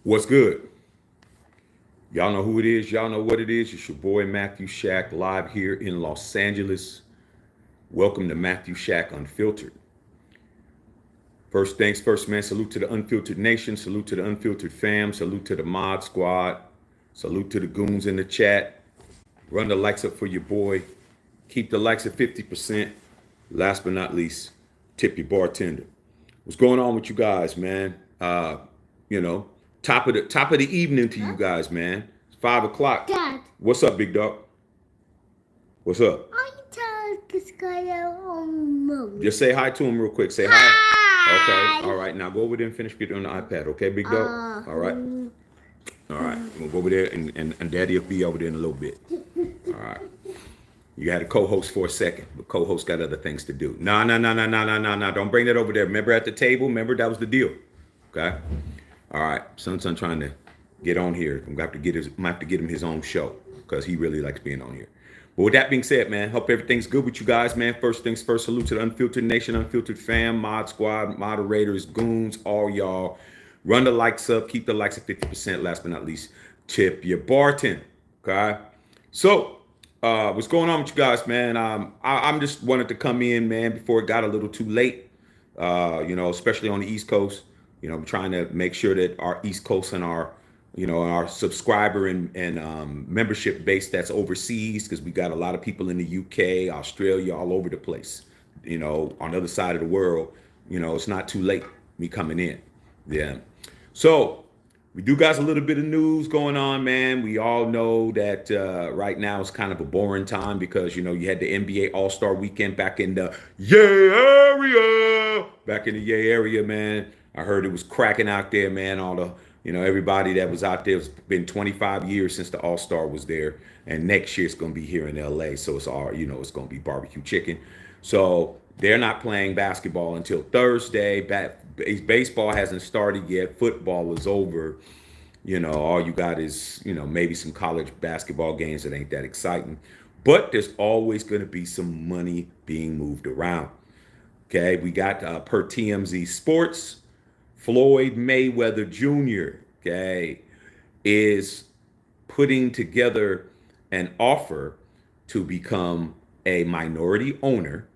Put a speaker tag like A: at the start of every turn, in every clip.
A: What's good? Y'all know who it is. Y'all know what it is. It's your boy Matthew Shack live here in Los Angeles. Welcome to Matthew Shack Unfiltered. First things first, man. Salute to the unfiltered nation. Salute to the unfiltered fam. Salute to the mod squad. Salute to the goons in the chat. Run the likes up for your boy. Keep the likes at 50%. Last but not least, tip your bartender. What's going on with you guys, man? You know, top of the evening to you guys, man. It's 5 o'clock.
B: Dad,
A: What's up, big dog? What's up?
B: are you telling this guy on movie?
A: Just say hi to him real quick. Say hi. Okay. All right. Now go over there and finish getting on the iPad. Okay, big dog. All right. All right. We'll go over there and Daddy will be over there in a little bit. All right. You had a co-host for a second, but co-host got other things to do. No. Don't bring that over there. Remember at the table? Remember that was the deal. Okay. All right. Son trying to get on here. I'm gonna have to get him his own show because he really likes being on here. But with that being said, man, hope everything's good with you guys, man. First things first, salute to the Unfiltered Nation, Unfiltered fam, mod squad, moderators, goons, all y'all. Run the likes up, keep the likes at 50%. Last but not least, tip your bartender. Okay. So, what's going on with you guys, man? I'm just wanted to come in, man, before it got a little too late. Especially on the East Coast. I'm trying to make sure that our East Coast and our subscriber and membership base that's overseas, because we got a lot of people in the UK, Australia, all over the place. On the other side of the world, it's not too late me coming in. Yeah. So we do got a little bit of news going on, man. We all know that right now it's kind of a boring time because, you had the NBA All-Star Weekend back in the Yay area. Back in the Yay area, man. I heard it was cracking out there, man. All the, everybody that was out there. It's been 25 years since the All-Star was there. And next year it's going to be here in LA. So it's all, it's going to be barbecue chicken. So they're not playing basketball until Thursday. Baseball hasn't started yet. Football is over. All you got is, maybe some college basketball games that ain't that exciting. But there's always going to be some money being moved around. Okay, we got per TMZ Sports, Floyd Mayweather Jr., okay, is putting together an offer to become a minority owner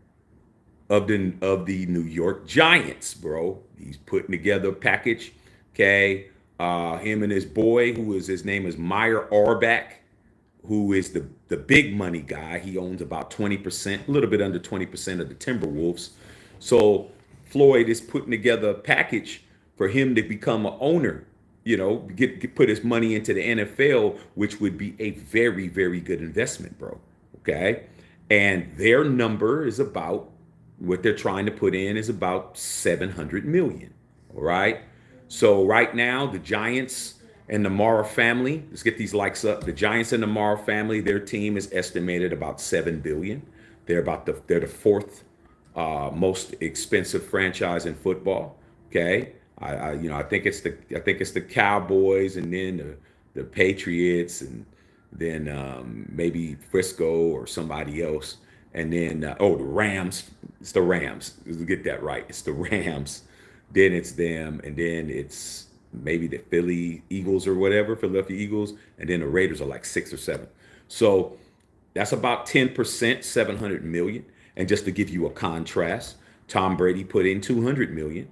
A: of the New York Giants, bro. He's putting together a package, okay? Him and his boy, his name is Meyer Arbach, who is the big money guy. He owns about 20%, a little bit under 20% of the Timberwolves. So Floyd is putting together a package for him to become an owner, put his money into the NFL, which would be a very, very good investment, bro. Okay. And their number is about, what they're trying to put in is about 700 million. All right. So right now, the Giants and the Mara family, let's get these likes up. The Giants and the Mara family, their team is estimated about 7 billion. They're the fourth most expensive franchise in football. Okay. I think it's the Cowboys, and then the Patriots, and then maybe Frisco or somebody else. And then, the Rams. It's the Rams. Get that right. It's the Rams. Then it's them. And then it's maybe the Philadelphia Eagles. And then the Raiders are like 6 or 7. So that's about 10%, 700 million. And just to give you a contrast, Tom Brady put in 200 million.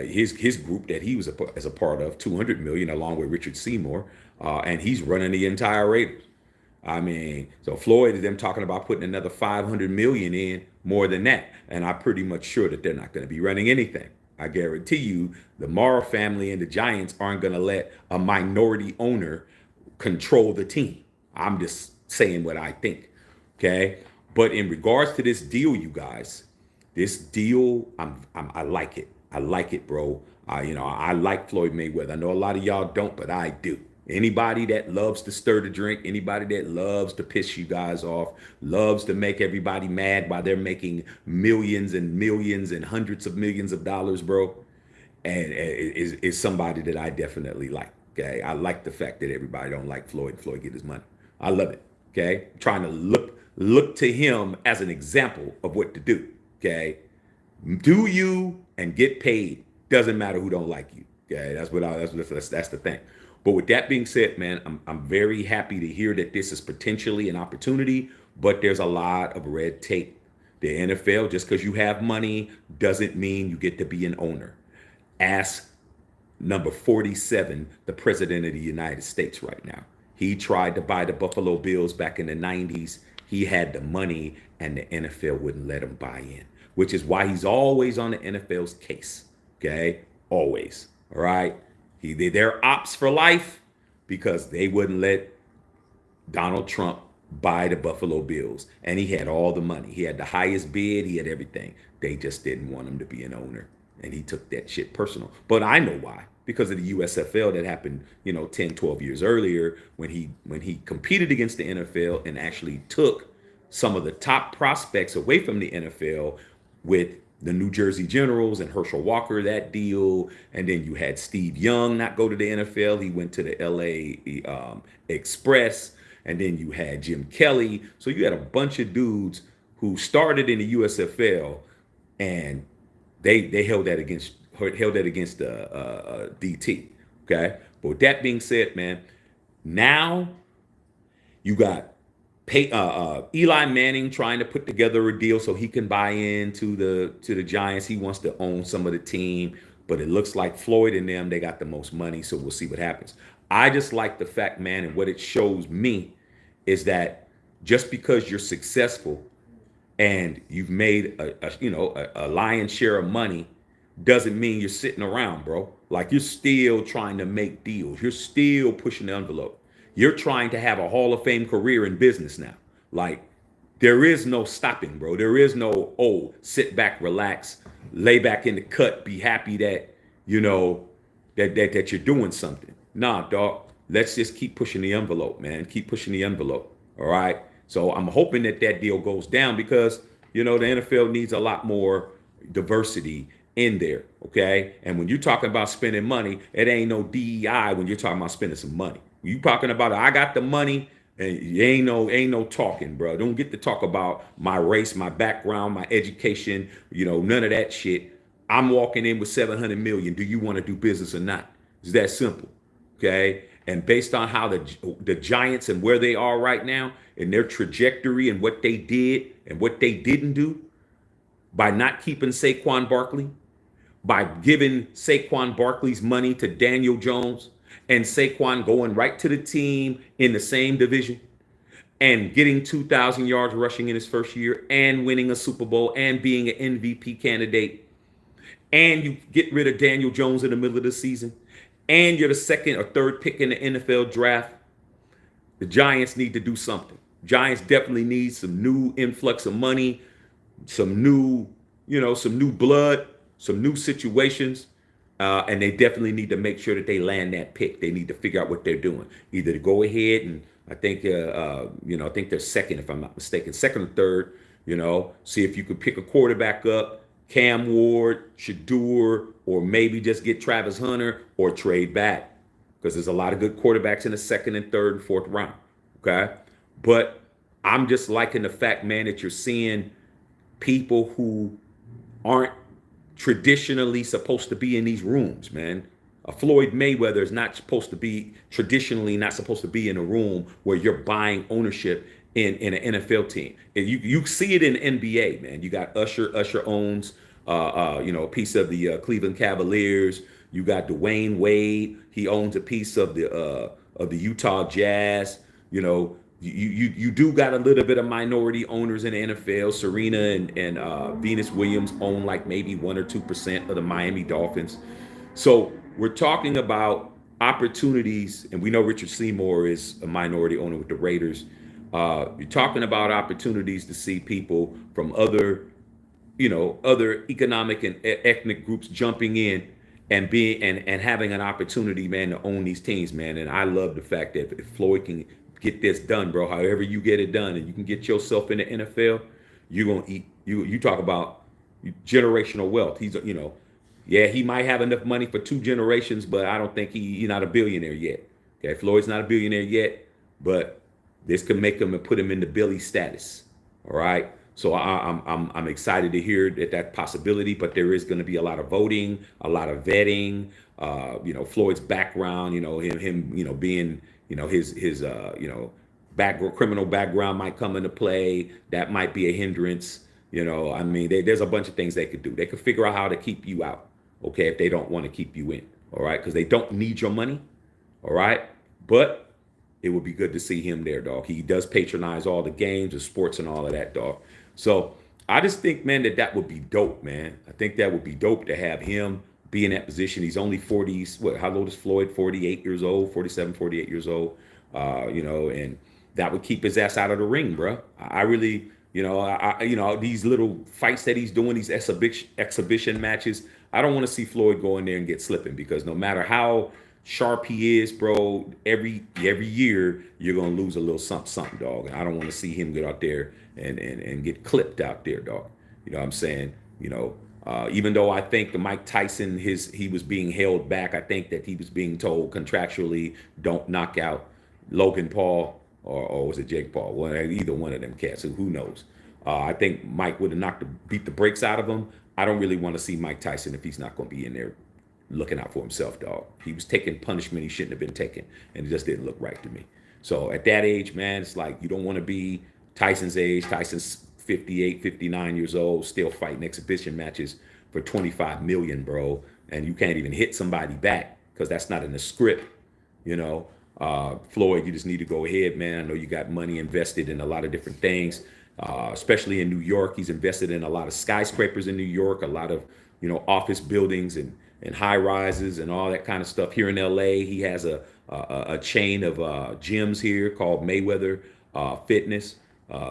A: His group that he was as a part of, 200 million, along with Richard Seymour. And he's running the entire Raiders. I mean, so Floyd is them talking about putting another 500 million in, more than that. And I'm pretty much sure that they're not going to be running anything. I guarantee you the Mara family and the Giants aren't going to let a minority owner control the team. I'm just saying what I think. Okay. But in regards to this deal, you guys, this deal, I like it. I like it, bro. I like Floyd Mayweather. I know a lot of y'all don't, but I do. Anybody that loves to stir the drink, anybody that loves to piss you guys off, loves to make everybody mad while they're making millions and millions and hundreds of millions of dollars, bro, and is somebody that I definitely like. Okay, I like the fact that everybody don't like Floyd. Floyd get his money. I love it. Okay, I'm trying to look to him as an example of what to do. Okay, do you and get paid. Doesn't matter who don't like you. Okay, that's the thing. But with that being said, man, I'm very happy to hear that this is potentially an opportunity, but there's a lot of red tape. The NFL, just because you have money doesn't mean you get to be an owner. Ask number 47, the president of the United States right now. He tried to buy the Buffalo Bills back in the 90s. He had the money and the NFL wouldn't let him buy in, which is why he's always on the NFL's case. Okay? Always. All right? They're ops for life because they wouldn't let Donald Trump buy the Buffalo Bills. And he had all the money. He had the highest bid. He had everything. They just didn't want him to be an owner. And he took that shit personal. But I know why. Because of the USFL that happened, 10, 12 years earlier when he competed against the NFL and actually took some of the top prospects away from the NFL with the New Jersey Generals and Herschel Walker, that deal. And then you had Steve Young not go to the NFL. He went to the LA Express. And then you had Jim Kelly. So you had a bunch of dudes who started in the USFL and they held that against DT. Okay. But with that being said, man, now you got Eli Manning trying to put together a deal so he can buy into the Giants. He wants to own some of the team, but it looks like Floyd and them, they got the most money. So we'll see what happens. I just like the fact, man, and what it shows me is that just because you're successful and you've made a lion's share of money doesn't mean you're sitting around, bro. Like you're still trying to make deals. You're still pushing the envelope. You're trying to have a Hall of Fame career in business now. Like there is no stopping, bro. There is no, sit back, relax, lay back in the cut, be happy that, that you're doing something. Nah, dog. Let's just keep pushing the envelope, man. Keep pushing the envelope. All right. So I'm hoping that deal goes down because, the NFL needs a lot more diversity in there. Okay. And when you're talking about spending money, it ain't no DEI when you're talking about spending some money. You talking about, I got the money and ain't no talking, bro. Don't get to talk about my race, my background, my education, none of that shit. I'm walking in with 700 million. Do you want to do business or not? It's that simple. Okay. And based on how the Giants and where they are right now and their trajectory and what they did and what they didn't do by not keeping Saquon Barkley, by giving Saquon Barkley's money to Daniel Jones and Saquon going right to the team in the same division and getting 2,000 yards rushing in his first year and winning a Super Bowl and being an MVP candidate. And you get rid of Daniel Jones in the middle of the season. And you're the second or third pick in the NFL draft. The Giants need to do something. Giants definitely need some new influx of money, some new blood, some new situations. And they definitely need to make sure that they land that pick. They need to figure out what they're doing. Either to go ahead and I think they're second, if I'm not mistaken, second or third, see if you could pick a quarterback up, Cam Ward, Shador, or maybe just get Travis Hunter or trade back because there's a lot of good quarterbacks in the second and third and fourth round. Okay. But I'm just liking the fact, man, that you're seeing people who aren't traditionally supposed to be in these rooms, man. A Floyd Mayweather is not supposed to be in a room where you're buying ownership in an NFL team. And you see it in the NBA, man. You got Usher. Usher owns a piece of the Cleveland Cavaliers. You got Dwayne Wade. He owns a piece of the Utah Jazz. You do got a little bit of minority owners in the NFL. Serena and Venus Williams own like maybe 1 or 2% of the Miami Dolphins. So we're talking about opportunities, and we know Richard Seymour is a minority owner with the Raiders. You're talking about opportunities to see people from other economic and ethnic groups jumping in and being and having an opportunity, man, to own these teams, man. And I love the fact that if Floyd can get this done, bro, however you get it done, and you can get yourself in the NFL, you're gonna eat. You talk about generational wealth. He's he might have enough money for 2 generations, but I don't think he's not a billionaire yet. Okay, Floyd's not a billionaire yet, but this could make him and put him into Billy status. All right. So I'm excited to hear that possibility, but there is going to be a lot of voting, a lot of vetting. Floyd's background, him, being, his background, criminal background might come into play. That might be a hindrance. I mean, there's a bunch of things they could do. They could figure out how to keep you out, okay, if they don't want to keep you in, all right, because they don't need your money, all right. But it would be good to see him there, dog. He does patronize all the games, the sports, and all of that, dog. So I just think, man, that would be dope, man. I think that would be dope to have him be in that position. He's only 40. How old is Floyd? 48 years old, 47, 48 years old. And that would keep his ass out of the ring, bro. I really, these little fights that he's doing, these exhibition matches, I don't want to see Floyd go in there and get slipping, because no matter how sharp he is, bro, every year you're gonna lose a little something, dog. And I don't want to see him get out there and get clipped out there, dog. You know what I'm saying? Even though I think the Mike Tyson, he was being held back. I think that he was being told contractually, don't knock out Logan Paul, or was it Jake Paul? Well, either one of them cats. Who knows? I think Mike would have beat the brakes out of him. I don't really want to see Mike Tyson if he's not going to be in there looking out for himself, dog. He was taking punishment he shouldn't have been taking, and it just didn't look right to me. So at that age, man, it's like you don't want to be Tyson's age. Tyson's 58, 59 years old, still fighting exhibition matches for 25 million, bro. And you can't even hit somebody back because that's not in the script, Floyd, you just need to go ahead, man. I know you got money invested in a lot of different things, especially in New York. He's invested in a lot of skyscrapers in New York, a lot of, office buildings and high rises and all that kind of stuff. Here in LA, he has a chain of gyms here called Mayweather Fitness.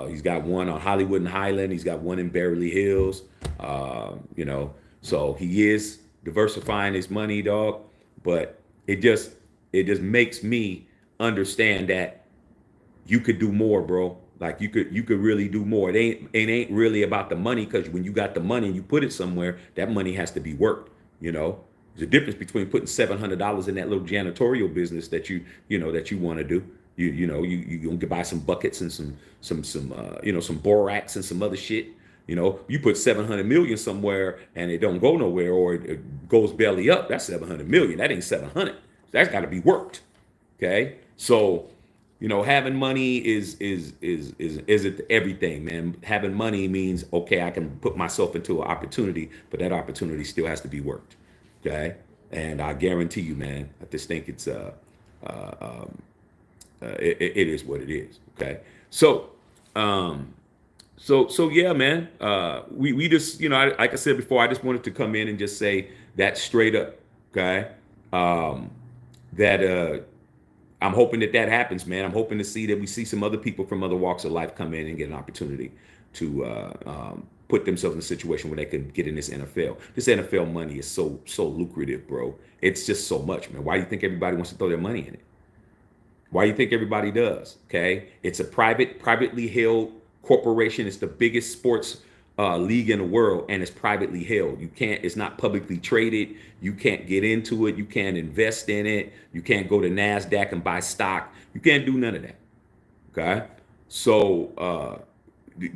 A: He's got one on Hollywood and Highland. He's got one in Beverly Hills. So he is diversifying his money, dog. But it just makes me understand that you could do more, bro. Like you could really do more. It ain't really about the money, because when you got the money and you put it somewhere, that money has to be worked. There's a difference between putting $700 in that little janitorial business that you want to do. You gonna buy some buckets and some borax and some other shit. You put 700 million somewhere and it don't go nowhere, or it goes belly up. That's 700 million. That ain't 700. That's got to be worked. Okay, so having money is everything, man. Having money means, okay, I can put myself into an opportunity, but that opportunity still has to be worked. Okay, and I guarantee you, man, I just think it's it is what it is. Okay, so yeah, man. We just, like I said before, I just wanted to come in and just say that straight up. Okay, that I'm hoping that happens, man. I'm hoping to see that we see some other people from other walks of life come in and get an opportunity to put themselves in a situation where they can get in this NFL. This NFL money is so lucrative, bro. It's just so much, man. Why do you think everybody wants to throw their money in it? Why do you think everybody does? Okay, it's a privately held corporation. It's the biggest sports league in the world, and it's privately held. It's not publicly traded. You can't get into it. You can't invest in it. You can't go to NASDAQ and buy stock. You can't do none of that. Okay, so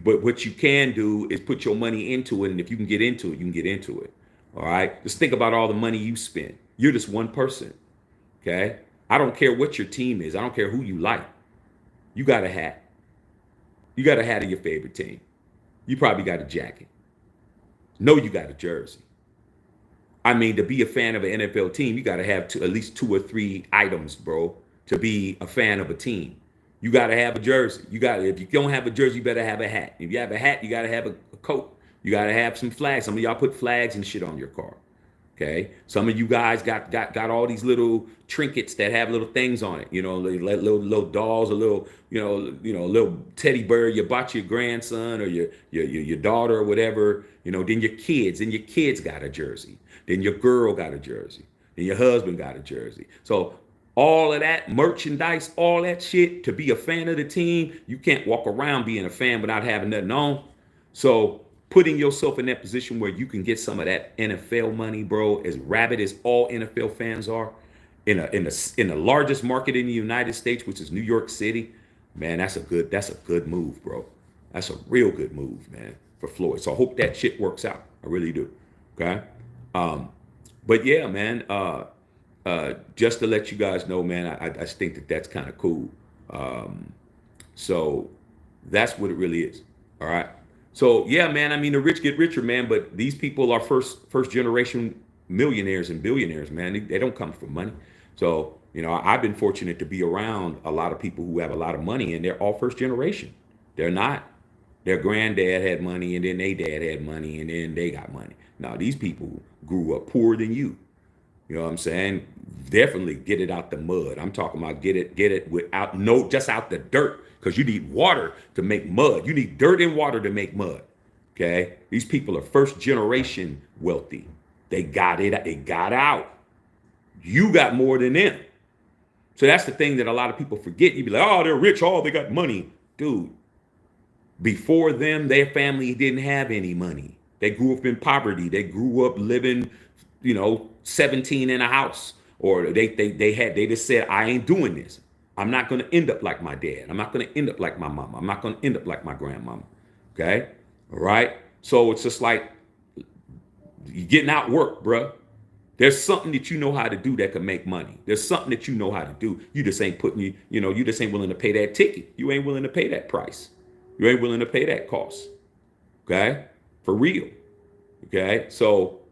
A: but what you can do is put your money into it, and if you can get into it, you can get into it. All right, just think about all the money you spend. You're just one person. Okay, I don't care what your team is. I don't care who you like. You got a hat. You got a hat of your favorite team. You probably got a jacket. No, you got a jersey. I mean, to be a fan of an NFL team, you got to have at least 2 or 3 items, bro, to be a fan of a team. You got to have a jersey. If you don't have a jersey, you better have a hat. If you have a hat, you got to have a coat. You got to have some flags. Some of y'all put flags and shit on your car. Okay, some of you guys got all these little trinkets that have little things on it. Little dolls, a little little teddy bear you bought your grandson or your daughter or whatever. Then your kids got a jersey. Then your girl got a jersey. Then your husband got a jersey. So all of that merchandise, all that shit, to be a fan of the team, you can't walk around being a fan without having nothing on. So putting yourself in that position where you can get some of that NFL money, bro, as rabid as all NFL fans are, in the largest market in the United States, which is New York City, man, that's a good move, bro. That's a real good move, man, for Floyd. So I hope that shit works out. I really do. Okay. But yeah, man, just to let you guys know, man, I just think that that's kind of cool. So that's what it really is. All right. So yeah, man, I mean, the rich get richer, man, but these people are first generation millionaires and billionaires, man. They don't come from money. So, I've been fortunate to be around a lot of people who have a lot of money, and they're all first generation. They're not. Their granddad had money, and then their dad had money, and then they got money. Now, these people grew up poorer than you. You know what I'm saying? Definitely get it out the mud. I'm talking about get it without just out the dirt, because you need water to make mud. You need dirt and water to make mud. Okay? These people are first generation wealthy. They got it. They got out. You got more than them. So that's the thing that a lot of people forget. You be like, oh, they're rich. Oh, they got money. Dude, before them, their family didn't have any money. They grew up in poverty. They grew up living, 17 in a house. Or they just said, I ain't doing this. I'm not going to end up like my dad. I'm not going to end up like my mama. I'm not going to end up like my grandmama. Okay? All right? So it's just like, you're getting out work, bruh. There's something that you know how to do that can make money. There's something that you know how to do. You just ain't you just ain't willing to pay that ticket. You ain't willing to pay that price. You ain't willing to pay that cost. Okay? For real. Okay? So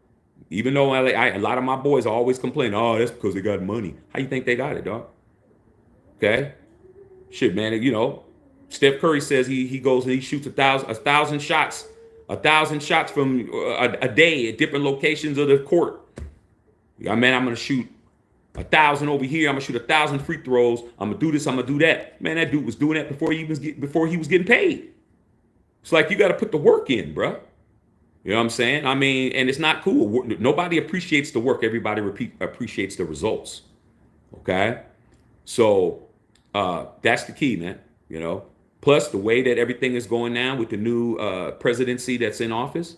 A: even though a lot of my boys always complain, oh, that's because they got money. How you think they got it, dog? Okay? Shit, man, Steph Curry says he goes and he shoots a thousand shots from a day at different locations of the court. Yeah, man, I'm gonna shoot 1,000 over here. I'm gonna shoot 1,000 free throws. I'm gonna do this. I'm gonna do that. Man, that dude was doing that before he was getting paid. It's like, you got to put the work in, bro. You know what I'm saying? I mean, and it's not cool. Nobody appreciates the work. Everybody appreciates the results. Okay, so that's the key, man. Plus the way that everything is going now with the new presidency that's in office.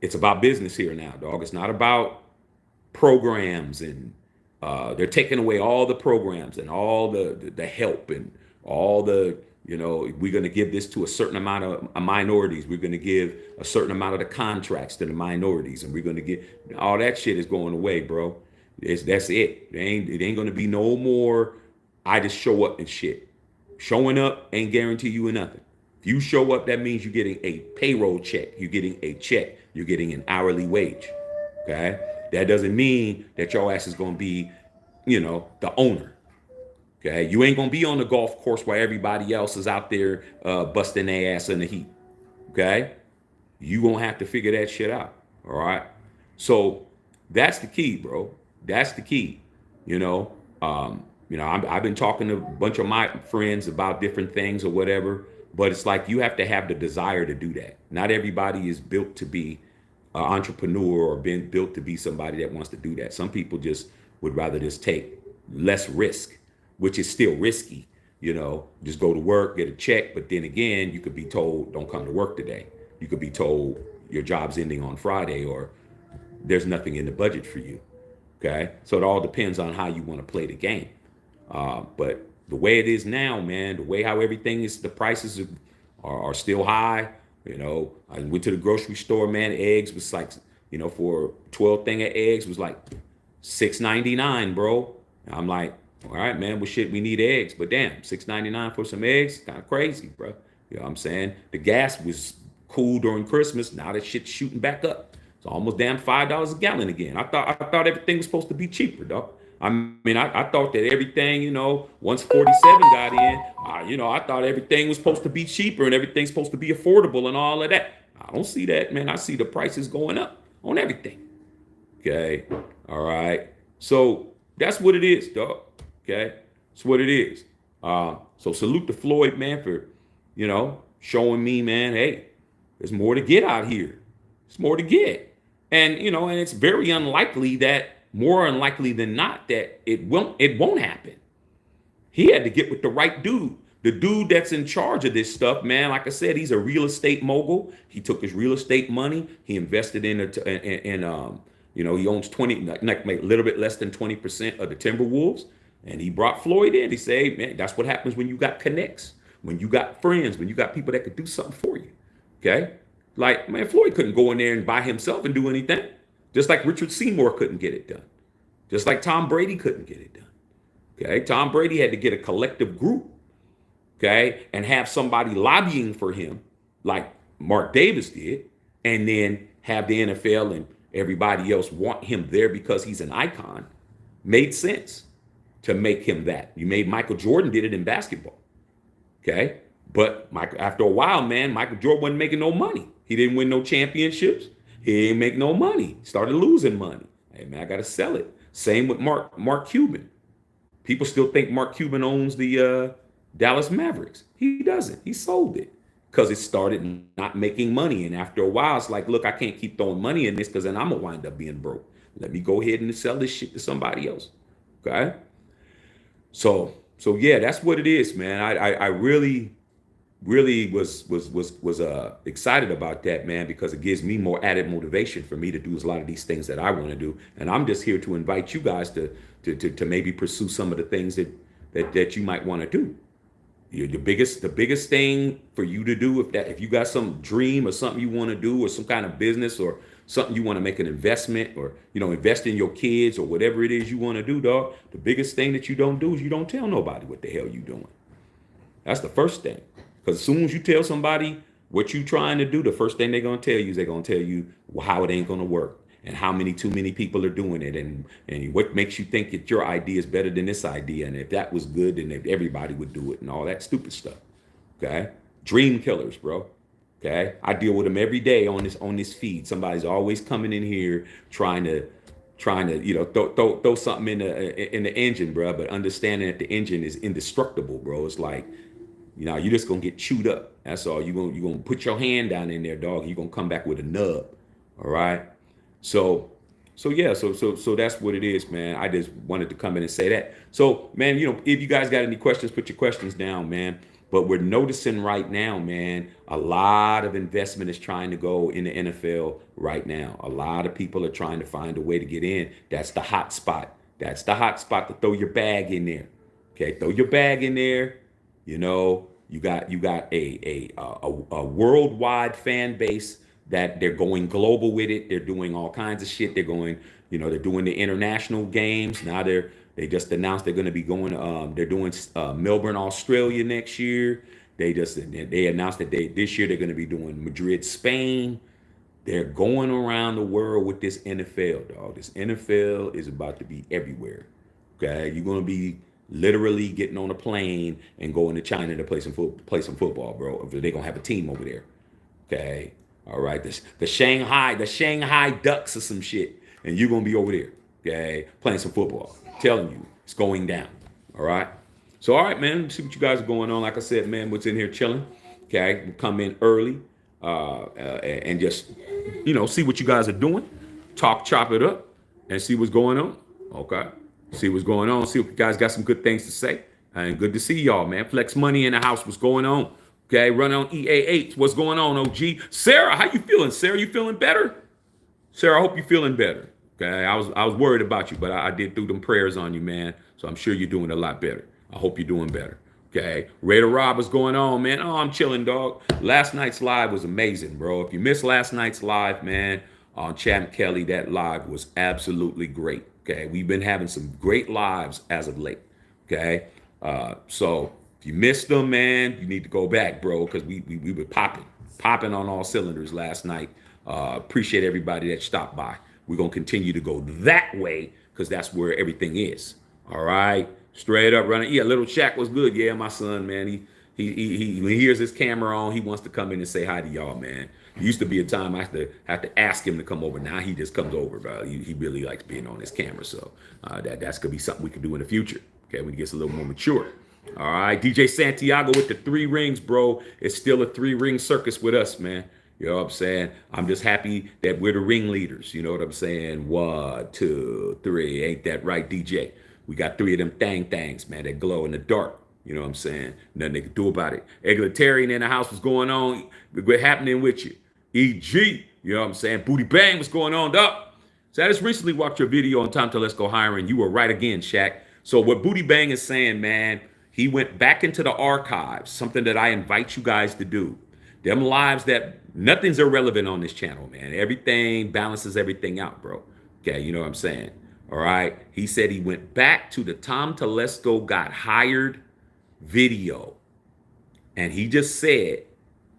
A: It's about business here now, dog. It's not about programs, and they're taking away all the programs and all the help and all the, we're going to give this to a certain amount of minorities. We're going to give a certain amount of the contracts to the minorities, and we're going to get all that shit is going away, bro. That's it. It ain't going to be no more. I just show up and shit. Showing up ain't guarantee you nothing. If you show up, that means you're getting a payroll check. You're getting a check. You're getting an hourly wage. Okay? That doesn't mean that your ass is going to be, the owner. Okay? You ain't going to be on the golf course while everybody else is out there busting their ass in the heat. Okay? You going to have to figure that shit out. All right? So that's the key, bro. That's the key. I've been talking to a bunch of my friends about different things or whatever, but it's like you have to have the desire to do that. Not everybody is built to be an entrepreneur or been built to be somebody that wants to do that. Some people just would rather just take less risk, which is still risky. Just go to work, get a check, but then again, you could be told, don't come to work today. You could be told your job's ending on Friday, or there's nothing in the budget for you. Okay? So it all depends on how you want to play the game. But the way it is now, man, the way how everything is, the prices are still high. I went to the grocery store, man. Eggs was like, for 12 thing of eggs was like $6.99, bro. And I'm like, all right, man, well, shit, we need eggs. But damn, $6.99 for some eggs, kind of crazy, bro. You know what I'm saying? The gas was cool during Christmas. Now that shit's shooting back up. It's almost damn $5 a gallon again. I thought everything was supposed to be cheaper, dog. I mean, I thought that everything, once 47 got in, I thought everything was supposed to be cheaper and everything's supposed to be affordable and all of that. I don't see that, man. I see the prices going up on everything. Okay. All right. So that's what it is, dog. Okay. That's what it is. So salute to Floyd, man, for, showing me, man, hey, there's more to get out here. There's more to get. And, and it's very unlikely that, more unlikely than not, that it won't happen. He had to get with the right dude. The dude that's in charge of this stuff, man, like I said, he's a real estate mogul. He took his real estate money. He invested in he owns 20, like a little bit less than 20% of the Timberwolves. And he brought Floyd in. He said, hey, man, that's what happens when you got connects. when you got friends, when you got people that could do something for you. Okay? Like, man, Floyd couldn't go in there and by himself and do anything. Just like Richard Seymour couldn't get it done. Just like Tom Brady couldn't get it done. Okay? Tom Brady had to get a collective group, okay, and have somebody lobbying for him like Mark Davis did, and then have the NFL and everybody else want him there because he's an icon. Made sense to make him that. You made Michael Jordan did it in basketball. Okay? But after a while, man, Michael Jordan wasn't making no money. He didn't win no championships. He didn't make no money. Started losing money. Hey, man, I got to sell it. Same with Mark Cuban. People still think Mark Cuban owns the Dallas Mavericks. He doesn't. He sold it because it started not making money. And after a while, it's like, look, I can't keep throwing money in this because then I'm going to wind up being broke. Let me go ahead and sell this shit to somebody else. Okay? So yeah, that's what it is, man. I really was excited about that, man, because it gives me more added motivation for me to do a lot of these things that I want to do. And I'm just here to invite you guys to maybe pursue some of the things that you might want to do. The biggest thing for you to do, if you got some dream or something you want to do, or some kind of business or something you want to make an investment, or invest in your kids or whatever it is you want to do, dog. The biggest thing that you don't do is you don't tell nobody what the hell you doing. That's the first thing. Because as soon as you tell somebody what you trying to do, the first thing they're gonna tell you is they're gonna tell you how it ain't gonna work, and how too many people are doing it, and what makes you think that your idea is better than this idea, and if that was good, then everybody would do it, and all that stupid stuff. Okay, dream killers, bro. Okay, I deal with them every day on this feed. Somebody's always coming in here trying to throw something in the engine, bro. But understanding that the engine is indestructible, bro. It's like, you're just gonna get chewed up. That's all. You're gonna put your hand down in there, dog. You're gonna come back with a nub. All right. So yeah. So that's what it is, man. I just wanted to come in and say that. So, man, if you guys got any questions, put your questions down, man. But we're noticing right now, man, a lot of investment is trying to go in the NFL right now. A lot of people are trying to find a way to get in. That's the hot spot. That's the hot spot to throw your bag in there. Okay, throw your bag in there. You got a worldwide fan base that they're going global with it. They're doing all kinds of shit. They're going, they're doing the international games. Now they just announced they're going to be going. They're doing Melbourne, Australia next year. They announced that this year they're going to be doing Madrid, Spain. They're going around the world with this NFL, dog. This NFL is about to be everywhere. Okay, you're going to be literally getting on a plane and going to China to play some football, bro. They're going to have a team over there. Okay, all right. The Shanghai Ducks or some shit, and you're going to be over there. Okay, playing some football. Telling you, it's going down. All right. So, all right, man. See what you guys are going on. Like I said, man, what's in here chilling. Okay, we'll come in early and just see what you guys are doing. Chop it up, and see what's going on. Okay. See what's going on. See if you guys got some good things to say. And good to see y'all, man. Flex Money in the house. What's going on? Okay, run on EA8. What's going on, OG? Sarah, how you feeling? Sarah, you feeling better? Sarah, I hope you're feeling better. Okay, I was worried about you, but I did throw them prayers on you, man. So I'm sure you're doing a lot better. I hope you're doing better. Okay, Raider Rob, what's going on, man? Oh, I'm chilling, dog. Last night's live was amazing, bro. If you missed last night's live, man, on Champ Kelly, that live was absolutely great. Okay, we've been having some great lives as of late. Okay, so if you missed them, man, you need to go back, bro, because we were popping on all cylinders last night. Appreciate everybody that stopped by. We're going to continue to go that way because that's where everything is. All right. Straight up running. Yeah, little Shaq was good. Yeah, my son, man. He when he hears his camera on, he wants to come in and say hi to y'all, man. It used to be a time I have to ask him to come over. Now he just comes over, bro. He really likes being on his camera. So that's going to be something we can do in the future. Okay, when he gets a little more mature. All right. DJ Santiago with the 3 rings, bro. It's still a 3-ring circus with us, man. You know what I'm saying? I'm just happy that we're the ringleaders. You know what I'm saying? 1, 2, 3. Ain't that right, DJ? We got 3 of them things, man, that glow in the dark. You know what I'm saying? Nothing they can do about it. Egalitarian in the house, what's going on? What's happening with you? EG, you know what I'm saying? Booty Bang, what's going on, dog? So I just recently watched your video on Time to Let's Go Hiring. You were right again, Shaq. So what Booty Bang is saying, man, He went back into the archives, something that I invite you guys to do. Them lives that nothing's irrelevant on this channel, man. Everything balances everything out, bro. Okay, you know what I'm saying? All right. He said he went back to the Tom Telesco got hired video. And he just said,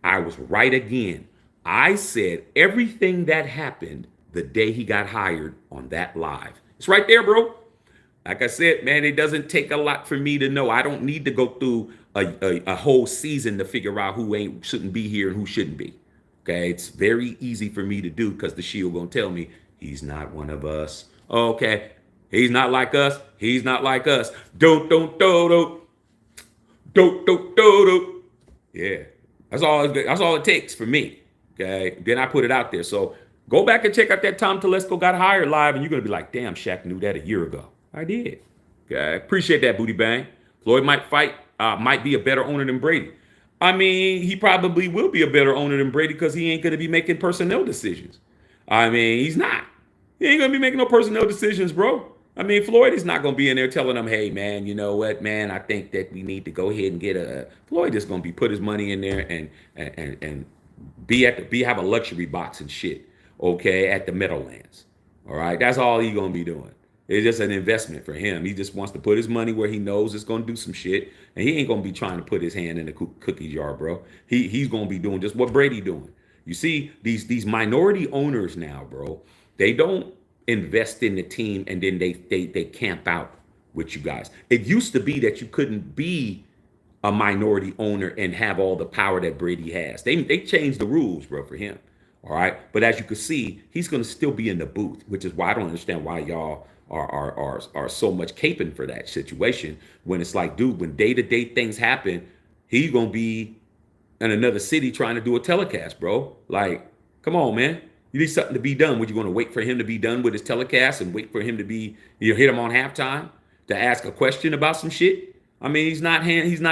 A: I was right again. I said everything that happened the day he got hired on that live. It's right there, bro. Like I said, man, it doesn't take a lot for me to know. I don't need to go through a whole season to figure out who shouldn't be here and who shouldn't be. Okay, it's very easy for me to do because the shield gonna tell me he's not one of us. Okay, he's not like us. He's not like us. Don't. Yeah, that's all it takes for me. Okay, then I put it out there. So go back and check out that Tom Telesco got hired live, and you're gonna be like, damn, Shaq knew that a year ago. I did. Okay, appreciate that, Booty Bang. Floyd might be a better owner than Brady. I mean, he probably will be a better owner than Brady because he ain't gonna be making personnel decisions. I mean, he's not. He ain't gonna be making no personnel decisions, bro. I mean, Floyd is not gonna be in there telling them, hey, man, you know what, man, I think that we need to go ahead and get a. Floyd is gonna be put his money in there and have a luxury box and shit, okay, at the Meadowlands. All right, that's all he's gonna be doing. It's just an investment for him. He just wants to put his money where he knows it's going to do some shit. And he ain't going to be trying to put his hand in the cookie jar, bro. He's going to be doing just what Brady doing. You see, these minority owners now, bro, they don't invest in the team and then they camp out with you guys. It used to be that you couldn't be a minority owner and have all the power that Brady has. They changed the rules, bro, for him. All right. But as you can see, he's going to still be in the booth, which is why I don't understand why y'all are so much caping for that situation when it's like, dude, when day-to-day things happen, he's gonna be in another city trying to do a telecast, bro. Like, come on, man. You need something to be done. What, you gonna wait for him to be done with his telecast and wait for him to be, hit him on halftime to ask a question about some shit? I mean, he's not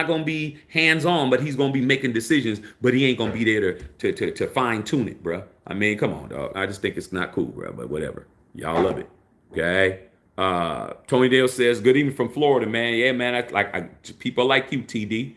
A: gonna be hands-on, but he's gonna be making decisions, but he ain't gonna be there to fine-tune it, bro. I mean, come on, dog. I just think it's not cool, bro, but whatever. Y'all love it. Okay. Tony Dale says, good evening from Florida, man. Yeah, man. People like you, TD.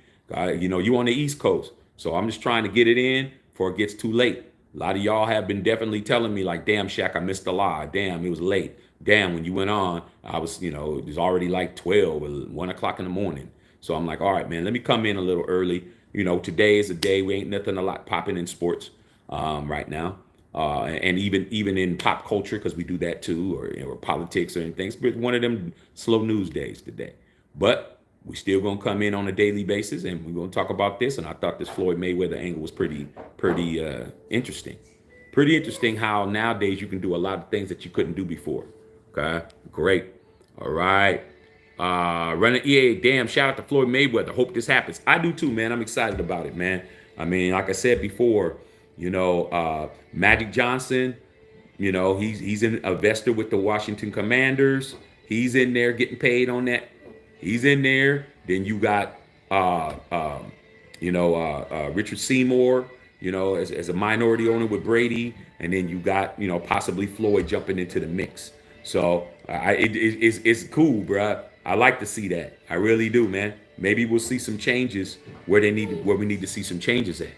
A: You on the East Coast. So I'm just trying to get it in before it gets too late. A lot of y'all have been definitely telling me like, damn, Shaq, I missed the live. Damn, it was late. Damn, when you went on, I was, it was already like 12 or 1 o'clock in the morning. So I'm like, all right, man, let me come in a little early. Today is a day. We ain't nothing a lot popping in sports right now. And even in pop culture, because we do that too, or politics or anything. It's one of them slow news days today. But we still gonna come in on a daily basis, and we're gonna talk about this. And I thought this Floyd Mayweather angle was pretty interesting. Pretty interesting how nowadays you can do a lot of things that you couldn't do before. Okay, great. All right. Running EA, damn, shout out to Floyd Mayweather. Hope this happens. I do too, man. I'm excited about it, man. I mean, like I said before, Magic Johnson, he's an investor with the Washington Commanders. He's in there getting paid on that. He's in there. Then you got, Richard Seymour, as a minority owner with Brady. And then you got, possibly Floyd jumping into the mix. So it's cool, bro. I like to see that. I really do, man. Maybe we'll see some changes where we need to see some changes at.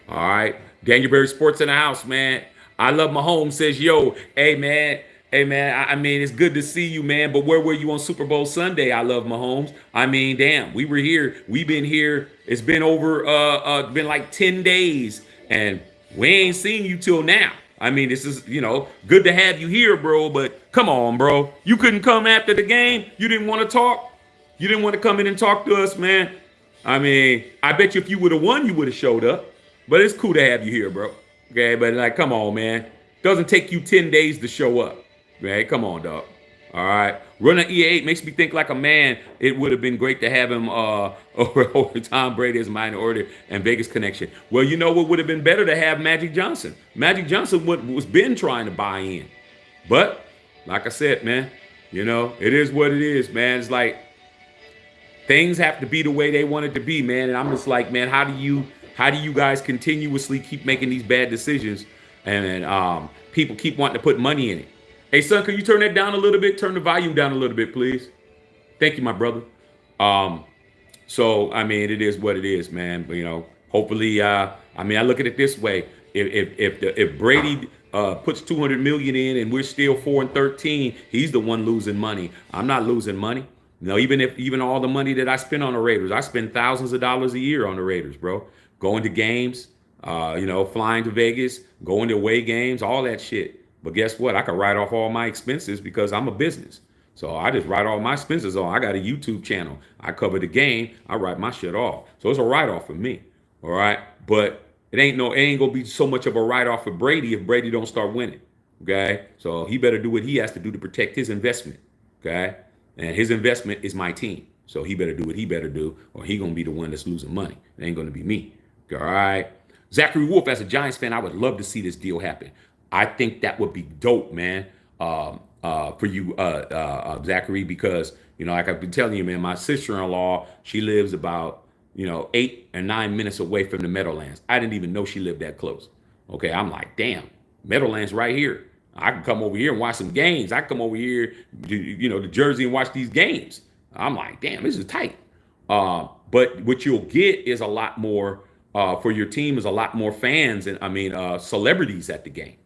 A: All right. Daniel Berry Sports in the house, man. I love Mahomes says, yo, hey, man. I mean, it's good to see you, man. But where were you on Super Bowl Sunday? I love Mahomes. I mean, damn, we were here. We've been here. It's been been like 10 days. And we ain't seen you till now. I mean, this is, good to have you here, bro. But come on, bro. You couldn't come after the game. You didn't want to talk. You didn't want to come in and talk to us, man. I mean, I bet you if you would have won, you would have showed up. But it's cool to have you here, bro. Okay, but like, come on, man. Doesn't take you 10 days to show up. Man, come on, dog. All right. Runner E8 makes me think like a man. It would have been great to have him over Tom Brady as minority and Vegas connection. Well, you know what would have been better to have Magic Johnson. Magic Johnson was been trying to buy in. But like I said, man, it is what it is, man. It's like things have to be the way they want it to be, man. And I'm just like, man, how do you guys continuously keep making these bad decisions and people keep wanting to put money in it? Hey, son, can you turn that down a little bit? Turn the volume down a little bit, please. Thank you, my brother. So I mean, it is what it is, man. But, hopefully, I mean, I look at it this way: if Brady puts 200 million in and we're still 4-13, he's the one losing money. I'm not losing money. Even all the money that I spend on the Raiders, I spend thousands of dollars a year on the Raiders, bro. Going to games, flying to Vegas, going to away games, all that shit. But guess what? I can write off all my expenses because I'm a business. So I just write all my expenses on. I got a YouTube channel. I cover the game. I write my shit off. So it's a write off for me. All right. But it ain't gonna be so much of a write off for Brady if Brady don't start winning. Okay. So he better do what he has to do to protect his investment. Okay. And his investment is my team. So he better do what he better do, or he gonna be the one that's losing money. It ain't gonna be me. All right. Zachary Wolf, as a Giants fan, I would love to see this deal happen. I think that would be dope, man. For you, Zachary, because like I've been telling you, man, my sister-in-law, she lives about 8 or 9 minutes away from the Meadowlands. I didn't even know she lived that close. Okay, I'm like, damn, Meadowlands right here. I can come over here and watch some games. I can come over here, to Jersey and watch these games. I'm like, damn, this is tight. But what you'll get is a lot more for your team, is a lot more fans and celebrities at the game.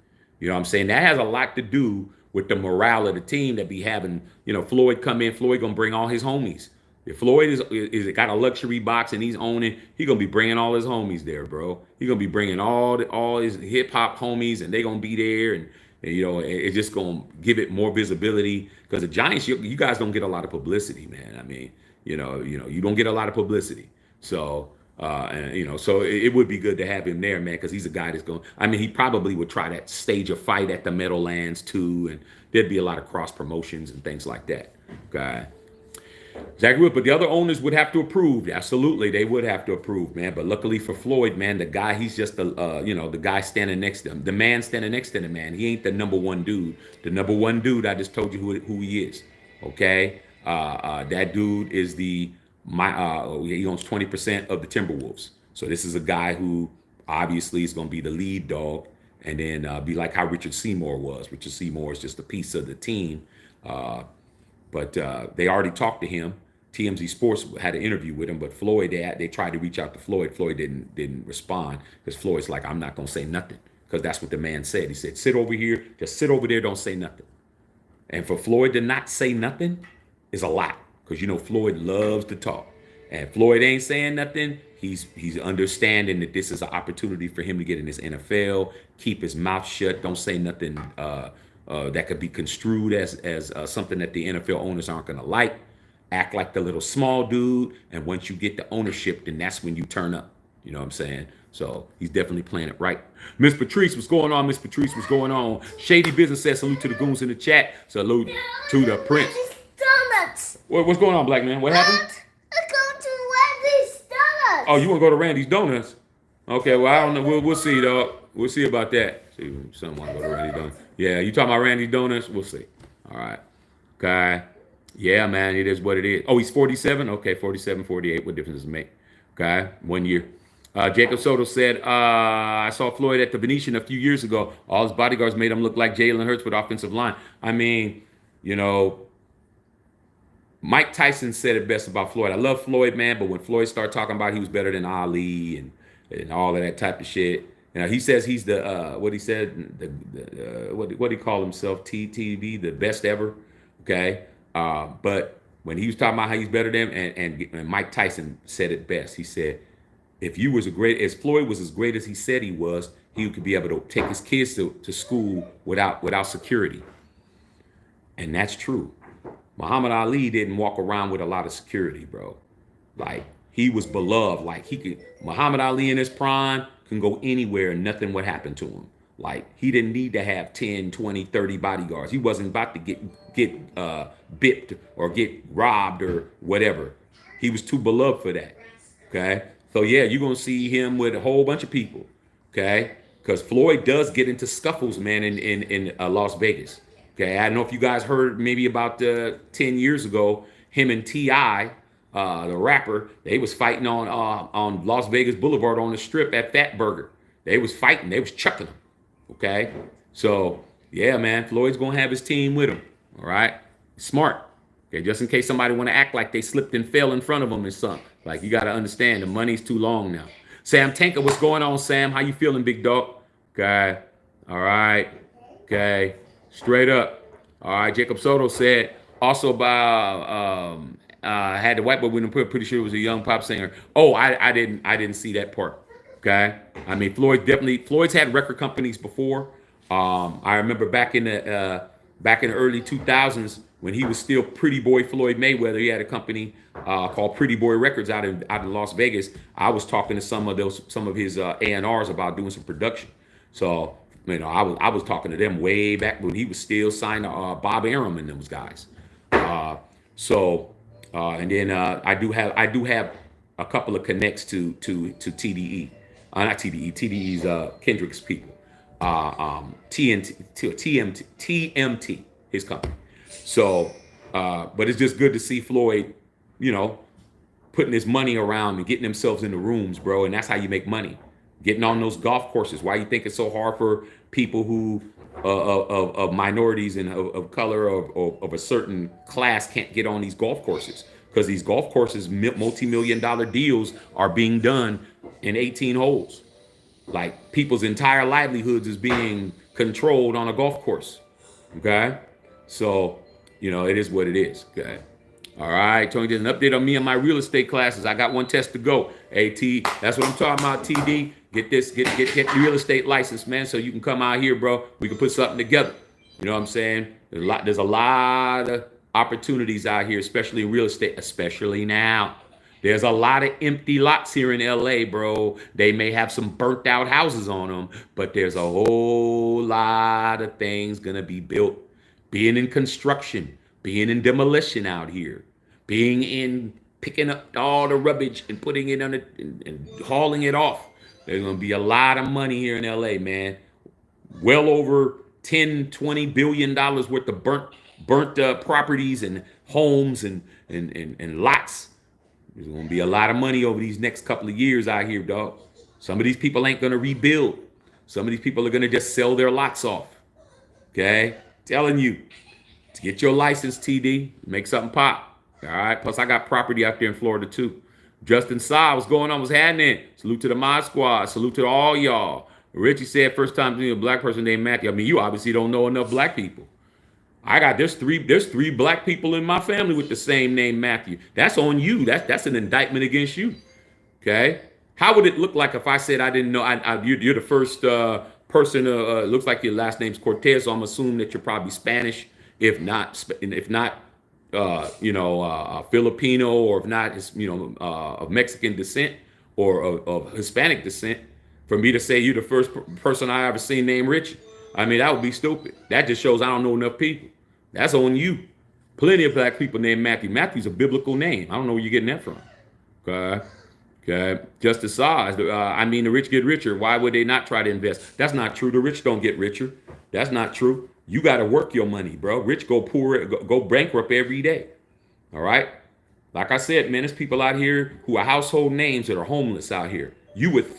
A: You know what I'm saying? That has a lot to do with the morale of the team that be having, Floyd come in. Floyd gonna bring all his homies. If Floyd is got a luxury box and he's owning, he gonna be bringing all his homies there, bro. He gonna be bringing all his hip hop homies, and they gonna be there, and it's just gonna give it more visibility, because the Giants, you guys don't get a lot of publicity, man. I mean, you don't get a lot of publicity, so. So it would be good to have him there, man, because he's a guy that's going. I mean, he probably would try to stage a fight at the Meadowlands too, and there'd be a lot of cross promotions and things like that. Okay, Zach Wood, but the other owners would have to approve. Absolutely, they would have to approve, man. But luckily for Floyd, man, the guy, he's just the guy standing next to him, the man standing next to the man. He ain't the number one dude. The number one dude, I just told you who he is. Okay, that dude is he owns 20% of the Timberwolves. So this is a guy who obviously is going to be the lead dog, and then be like how Richard Seymour was. Richard Seymour is just a piece of the team. But they already talked to him. TMZ Sports had an interview with him, but Floyd, they tried to reach out to Floyd. Floyd didn't respond, because Floyd's like, I'm not going to say nothing, because that's what the man said. He said, sit over here, just sit over there, don't say nothing. And for Floyd to not say nothing is a lot, because Floyd loves to talk, and Floyd ain't saying nothing. He's understanding that this is an opportunity for him to get in this NFL, keep his mouth shut, don't say nothing that could be construed as something that the NFL owners aren't going to like. Act like the little small dude, and once you get the ownership, then that's when you turn up. You know what I'm saying? So he's definitely playing it right. Miss Patrice, what's going on? Miss Patrice, what's going on? Shady Business says salute to the goons in the chat. Salute to the Prince.
B: Donuts.
A: What's going on, black man? What happened?
B: I go to Wendy's Donuts.
A: Oh, you want to go to Randy's Donuts? Okay, well, I don't know. We'll see, dog. We'll see about that. See, someone want to go to Randy's Donuts. Yeah, you talking about Randy's Donuts? We'll see. All right. Okay. Yeah, man, it is what it is. Oh, he's 47? Okay, 47, 48. What difference does it make? Okay, 1 year. Jacob Soto said, I saw Floyd at the Venetian a few years ago. All his bodyguards made him look like Jalen Hurts with offensive line. I mean, Mike Tyson said it best about Floyd. I love Floyd, man, but when Floyd started talking about he was better than Ali and all of that type of shit, he says he's the what he said, what he called himself, TTV, the best ever. Okay, but when he was talking about how he's better than him, and Mike Tyson said it best. He said, if you was as Floyd was as great as he said he was, he could be able to take his kids to school without security, and that's true. Muhammad Ali didn't walk around with a lot of security, bro. Like, he was beloved. Like, Muhammad Ali in his prime can go anywhere and nothing would happen to him. Like, he didn't need to have 10, 20, 30 bodyguards. He wasn't about to get bipped or get robbed or whatever. He was too beloved for that, okay? So, yeah, you're going to see him with a whole bunch of people, okay? Because Floyd does get into scuffles, man, in Las Vegas. Okay, I don't know if you guys heard maybe about 10 years ago, him and T.I., the rapper, they was fighting on Las Vegas Boulevard on the strip at Fat Burger. They was fighting. They was chucking him. Okay, so yeah, man, Floyd's gonna have his team with him. All right, smart. Okay, just in case somebody want to act like they slipped and fell in front of him and something. Like, you got to understand, the money's too long now. Sam Tanker, what's going on, Sam? How you feeling, big dog? Okay. All right. Okay. Straight up. All right. Jacob Soto said, also by, had the white boy winner, pretty sure it was a young pop singer. Oh, I didn't see that part. Okay. I mean, Floyd's had record companies before. I remember back in the early 2000s when he was still Pretty Boy Floyd Mayweather. He had a company called Pretty Boy Records out in Las Vegas. I was talking to some of his A&Rs about doing some production. So, you know, I was talking to them way back when he was still signed to Bob Arum and those guys. And then I do have a couple of connects to TDE, not TDE. TDE's Kendrick's people. TMT, his company. So, but it's just good to see Floyd, you know, putting his money around and getting themselves in the rooms, bro. And that's how you make money. Getting on those golf courses. Why you think it's so hard for people who of minorities and of color of a certain class can't get on these golf courses? Because these golf courses, multi-million-dollar deals are being done in 18 holes. Like, people's entire livelihoods is being controlled on a golf course. Okay? So, you know, it is what it is. Okay? All right. Tony did an update on me and my real estate classes. I got one test to go. AT, that's what I'm talking about, TD. Get the real estate license, man, so you can come out here, bro. We can put something together. You know what I'm saying? There's a lot of opportunities out here, especially in real estate, especially now. There's a lot of empty lots here in LA, bro. They may have some burnt out houses on them, but there's a whole lot of things gonna be built. Being in construction, being in demolition out here, being in picking up all the rubbish and putting it on it and hauling it off. There's gonna be a lot of money here in LA, man. Well over 10, 20 billion dollars worth of burnt properties and homes and lots. There's gonna be a lot of money over these next couple of years out here, dog. Some of these people ain't gonna rebuild. Some of these people are gonna just sell their lots off. Okay? Telling you, to get your license, TD, make something pop. All right. Plus, I got property out there in Florida too. Justin Sa, what's going on? What's happening? Salute to the Mod Squad. Salute to all y'all. Richie said, first time seeing a black person named Matthew. I mean, you obviously don't know enough black people. There's three black people in my family with the same name, Matthew. That's on you. That's an indictment against you. Okay. How would it look like if I said I didn't know? You're the first person. Looks like your last name's Cortez, so I'm assuming that you're probably Spanish, if not Filipino, or if not, of Mexican descent or of Hispanic descent. For me to say you're the first person I ever seen named Rich, I mean, that would be stupid. That just shows I don't know enough people. That's on you. Plenty of black people named Matthew. Matthew's a biblical name. I don't know where you're getting that from. Okay. Justice Saws. The rich get richer. Why would they not try to invest? That's not true. The rich don't get richer. That's not true. You got to work your money, bro. Rich go poor, go bankrupt every day. All right. Like I said, man, there's people out here who are household names that are homeless out here. You would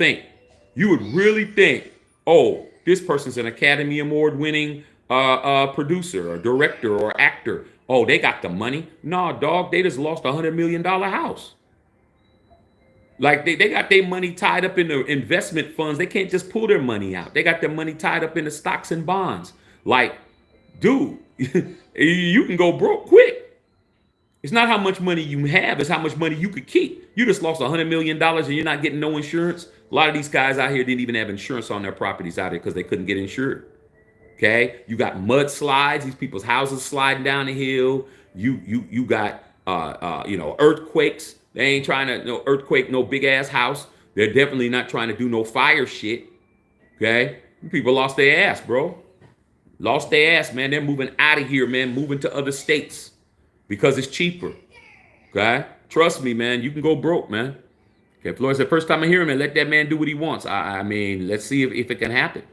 A: really think, oh, this person's an Academy Award winning producer or director or actor. Oh, they got the money. Nah, dog, they just lost $100 million house. Like they got their money tied up in the investment funds. They can't just pull their money out. They got their money tied up in the stocks and bonds. Like, dude, you can go broke quick. It's not how much money you have, it's how much money you could keep. You just lost $100 million and you're not getting no insurance. A lot of these guys out here didn't even have insurance on their properties out here because they couldn't get insured. Okay, you got mudslides, these people's houses sliding down the hill. You got earthquakes. They ain't trying to no earthquake, no big ass house. They're definitely not trying to do no fire shit. Okay, people lost their ass, bro. Lost their ass, man. They're moving out of here, man. Moving to other states because it's cheaper. Okay, trust me, man. You can go broke, man. Okay, Floyd said, first time I hear him, and let that man do what he wants. I mean, let's see if it can happen.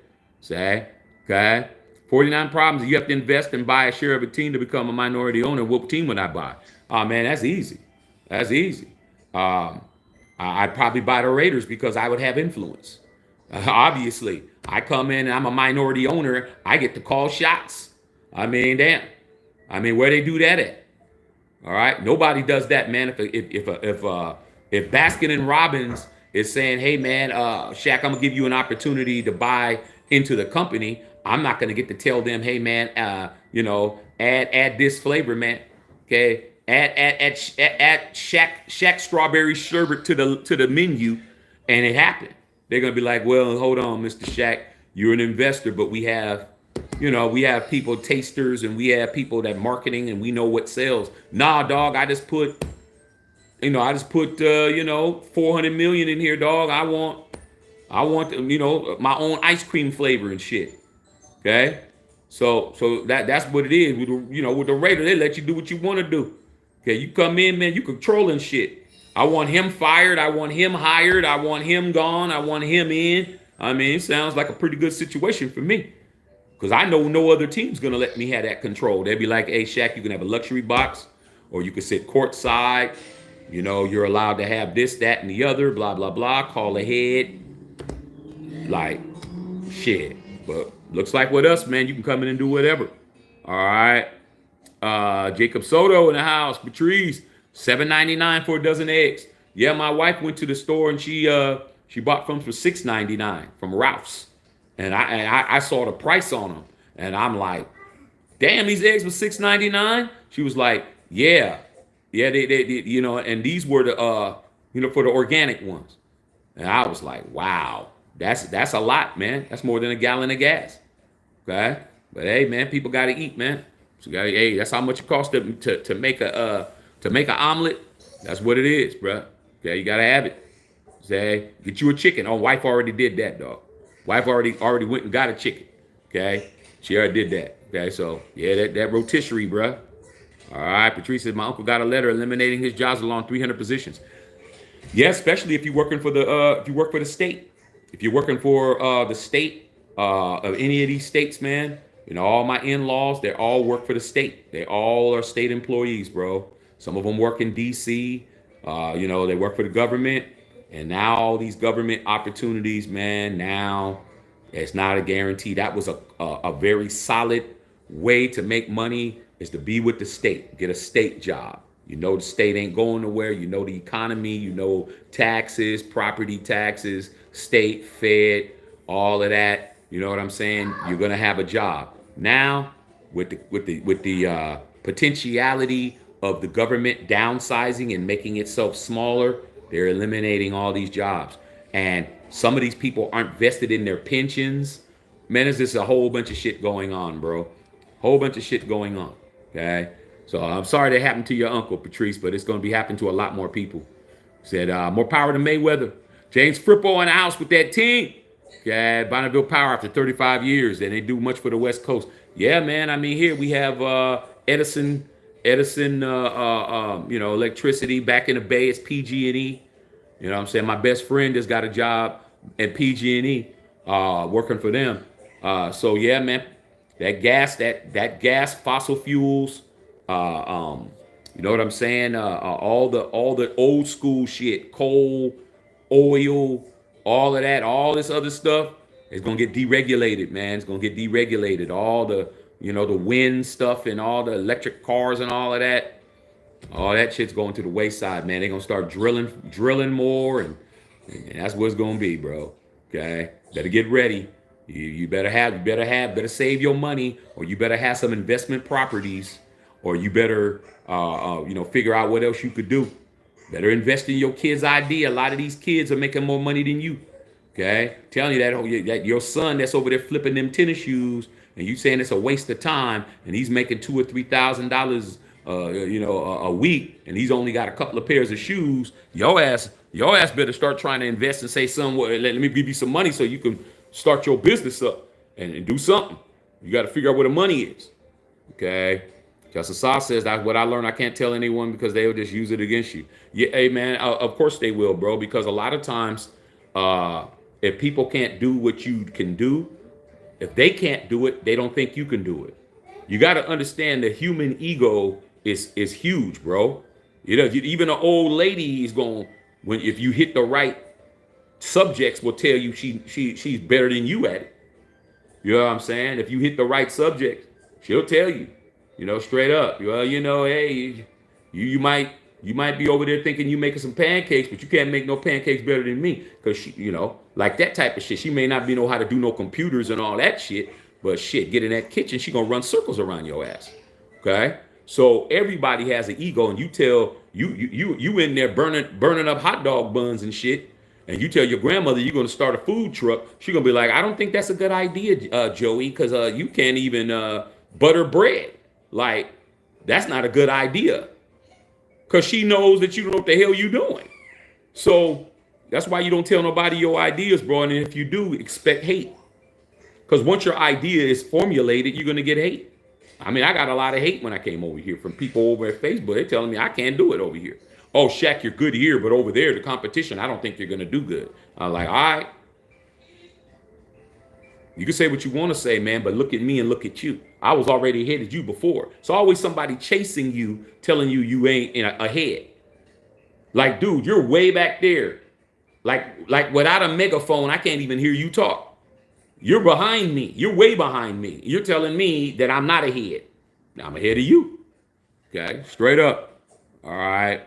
A: Say, okay. 49 problems. You have to invest and buy a share of a team to become a minority owner. What team would I buy? Oh, man, that's easy. That's easy. I'd probably buy the Raiders because I would have influence. Obviously, I come in and I'm a minority owner. I get to call shots. I mean, damn. I mean, where they do that at? All right. Nobody does that, man. If If Baskin and Robbins is saying, hey man, Shaq, I'm gonna give you an opportunity to buy into the company, I'm not gonna get to tell them, hey man, add this flavor, man. Okay, add Shaq strawberry sherbet to the menu, and it happened. They're gonna be like, well, hold on, Mr. Shaq, you're an investor, but we have people tasters and we have people that marketing and we know what sells. Nah, dog, I just put 400 million in here, dog. I want my own ice cream flavor and shit. Okay, so that's what it is. With the Raider, they let you do what you want to do. Okay, you come in, man, you controlling shit. I want him fired. I want him hired. I want him gone. I want him in. I mean, it sounds like a pretty good situation for me. Because I know no other team's going to let me have that control. They'd be like, hey, Shaq, you can have a luxury box, or you can sit courtside. You're allowed to have this, that, and the other, blah, blah, blah. Call ahead. Like, shit. But looks like with us, man, you can come in and do whatever. All right. Jacob Soto in the house. Patrice, $7.99 for a dozen eggs. Yeah, my wife went to the store and she bought from for $6.99 from Ralph's. And I saw the price on them, and I'm like, damn, these eggs were $6.99. She was like, yeah, they and these were the for the organic ones. And I was like, wow, that's a lot, man. That's more than a gallon of gas. Okay, but hey, man, people got to eat, man. So hey, that's how much it costs to make an omelet. That's what it is, bro. Okay, you gotta have it. Say, get you a chicken. Oh, wife already did that, dog. Wife already went and got a chicken. Okay, she already did that. Okay, so yeah, that rotisserie, bruh. All right, Patrice says my uncle got a letter eliminating his jobs along 300 positions. Yeah, especially if you're working for the state. If you're working for the state of any of these states, man. All my in-laws, they all work for the state. They all are state employees, bro. Some of them work in D.C. They work for the government. And now all these government opportunities, man, now it's not a guarantee. That was a very solid way to make money, is to be with the state, get a state job. The state ain't going nowhere. The economy, taxes, property taxes, state, fed, all of that. You know what I'm saying? You're gonna have a job. Now, with the potentiality of the government downsizing and making itself smaller, they're eliminating all these jobs. And some of these people aren't vested in their pensions. Man, there's just a whole bunch of shit going on, bro. Whole bunch of shit going on. Okay? So I'm sorry that happened to your uncle, Patrice, but it's going to be happening to a lot more people. Said, more power to Mayweather. James Frippo in the house with that team. Okay, Bonneville Power after 35 years. They didn't do much for the West Coast. Yeah, man. I mean, here we have Edison, electricity back in the Bay. It's PG&E. You know what I'm saying? My best friend has got a job at PG&E, working for them. So yeah, man, that gas, fossil fuels, you know what I'm saying? All the old school shit, coal, oil, all of that, all this other stuff is gonna get deregulated, man. It's gonna get deregulated. All the the wind stuff and all the electric cars and all of that. All that shit's going to the wayside, man. They're gonna start drilling more, and that's what it's gonna be, bro. Okay, better get ready. You better save your money, or you better have some investment properties, or you better figure out what else you could do. Better invest in your kids' ID. A lot of these kids are making more money than you. Okay, telling you that your son that's over there flipping them tennis shoes, and you saying it's a waste of time, and he's making $2,000 or $3,000 a week, and he's only got a couple of pairs of shoes. Your ass better start trying to invest and say, son, let me give you some money so you can start your business up and do something. You got to figure out where the money is. Okay. Justice Saw says that what I learned, I can't tell anyone because they will just use it against you. Yeah, hey man, of course they will, bro, because a lot of times, if people can't do what you can do, if they can't do it, they don't think you can do it. You got to understand the human ego is huge, bro. Even an old lady is going, if you hit the right subjects, will tell you she's better than you at it. You know what I'm saying? If you hit the right subject, she'll tell you, straight up. Well, hey, you might You might be over there thinking you making some pancakes, but you can't make no pancakes better than me. Because she, like that type of shit. She may not know how to do no computers and all that shit, but shit, get in that kitchen, she gonna run circles around your ass. Okay? So everybody has an ego, and you tell you in there burning up hot dog buns and shit, and you tell your grandmother you're gonna start a food truck. She gonna be like, I don't think that's a good idea, Joey, because you can't even butter bread. Like, that's not a good idea. Because she knows that you don't know what the hell you doing. So that's why you don't tell nobody your ideas, bro. And if you do, expect hate. Because once your idea is formulated, you're gonna get hate. I mean, I got a lot of hate when I came over here from people over at Facebook. They're telling me I can't do it over here. Oh, Shaq, you're good here, but over there, the competition, I don't think you're gonna do good. I'm like, all right. You can say what you want to say, man, but look at me and look at you. I was already ahead of you before. So always somebody chasing you, telling you you ain't ahead. Like, dude, you're way back there. Like without a megaphone, I can't even hear you talk. You're behind me. You're way behind me. You're telling me that I'm not ahead. I'm ahead of you. Okay, straight up. All right.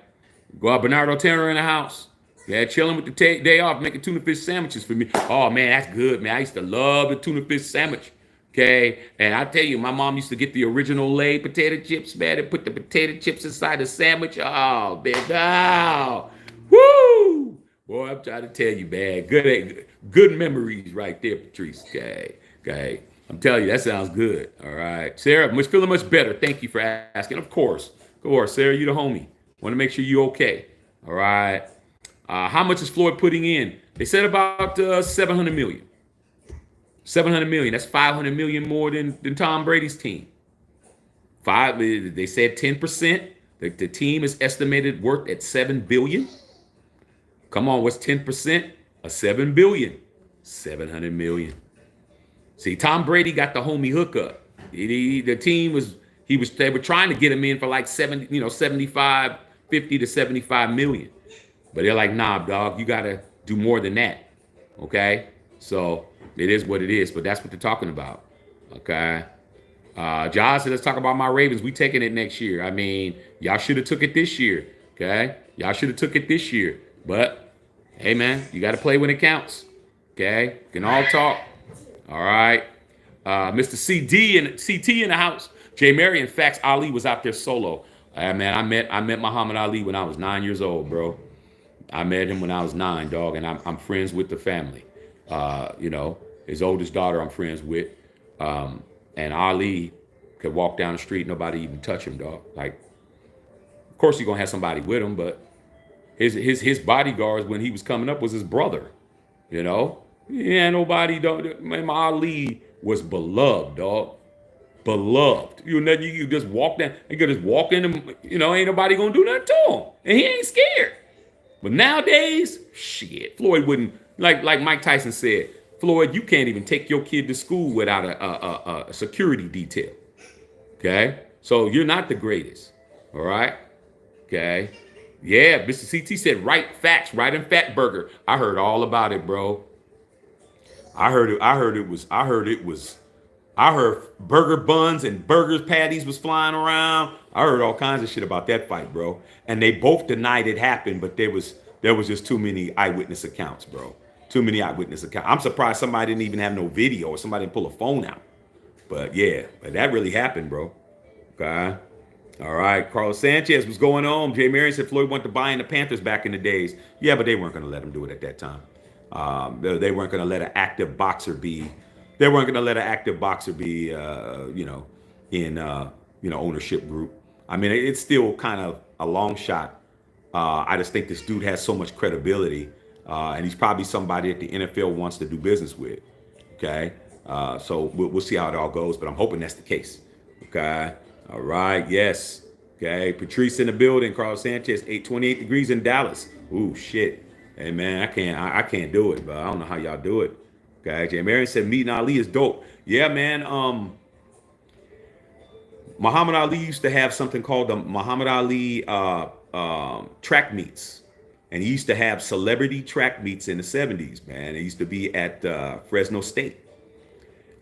A: Go out, Bernardo Tanner in the house. Yeah, chilling with the day off, making tuna fish sandwiches for me. Oh, man, that's good, man. I used to love the tuna fish sandwich. Okay, and I tell you, my mom used to get the original laid potato chips, man, and put the potato chips inside the sandwich. Oh, man, oh, woo! Boy, I'm trying to tell you, man, good memories right there, Patrice. Okay. I'm telling you, that sounds good. All right, Sarah, feeling much better. Thank you for asking. Of course, Sarah, you the homie. Want to make sure you okay. All right. How much is Floyd putting in? They said about 700 million. 700 million. That's 500 million more than Tom Brady's team. They said 10%. The team is estimated worth at 7 billion. Come on, what's 10% of 7 billion? 700 million. See, Tom Brady got the homie hookup. The team they were trying to get him in for like 75, 50 to 75 million. But they're like, nah, dog, you got to do more than that. Okay? So it is what it is, but that's what they're talking about. Okay? Josh said, let's talk about my Ravens. We taking it next year. I mean, y'all should have took it this year. Okay? Y'all should have took it this year. But, hey, man, you got to play when it counts. Okay? Can all talk. All right? Mr. CT in the house. Jay Marion, facts, Ali was out there solo. Man, I met Muhammad Ali when I was 9 years old, bro. I met him when I was 9, dog, and I'm friends with the family. His oldest daughter I'm friends with. And Ali could walk down the street, nobody even touch him, dog. Like, of course he's gonna have somebody with him, but his bodyguards when he was coming up was his brother. Yeah, nobody, dog. Man, Ali was beloved, dog. Beloved. You just walk down, you could just walk in him, ain't nobody gonna do nothing to him. And he ain't scared. But nowadays, shit, Floyd wouldn't, like Mike Tyson said, Floyd, you can't even take your kid to school without a security detail. Okay? So you're not the greatest. All right? Okay? Yeah, Mr. CT said, right facts, right in Fat Burger. I heard all about it, bro. I heard burger buns and burgers patties was flying around. I heard all kinds of shit about that fight, bro. And they both denied it happened, but there was just too many eyewitness accounts, bro. Too many eyewitness accounts. I'm surprised somebody didn't even have no video or somebody didn't pull a phone out. But yeah, but that really happened, bro. Okay. All right. Carlos Sanchez, what's going on? Jay Marion said Floyd wanted to buy in the Panthers back in the days. Yeah, but they weren't going to let him do it at that time. They weren't going to let an active boxer be. They weren't going to let an active boxer be, in ownership group. I mean, it's still kind of a long shot. I just think this dude has so much credibility, and he's probably somebody that the NFL wants to do business with. Okay, so we'll see how it all goes, but I'm hoping that's the case. Okay, all right, yes. Okay, Patrice in the building. Carlos Sanchez, 28 degrees in Dallas. Ooh, shit. Hey man, I can't do it, but I don't know how y'all do it. Okay, Jay Marion said meeting Ali is dope. Yeah, man. Muhammad Ali used to have something called the Muhammad Ali track meets, and he used to have celebrity track meets in the 70s. Man, it used to be at Fresno State.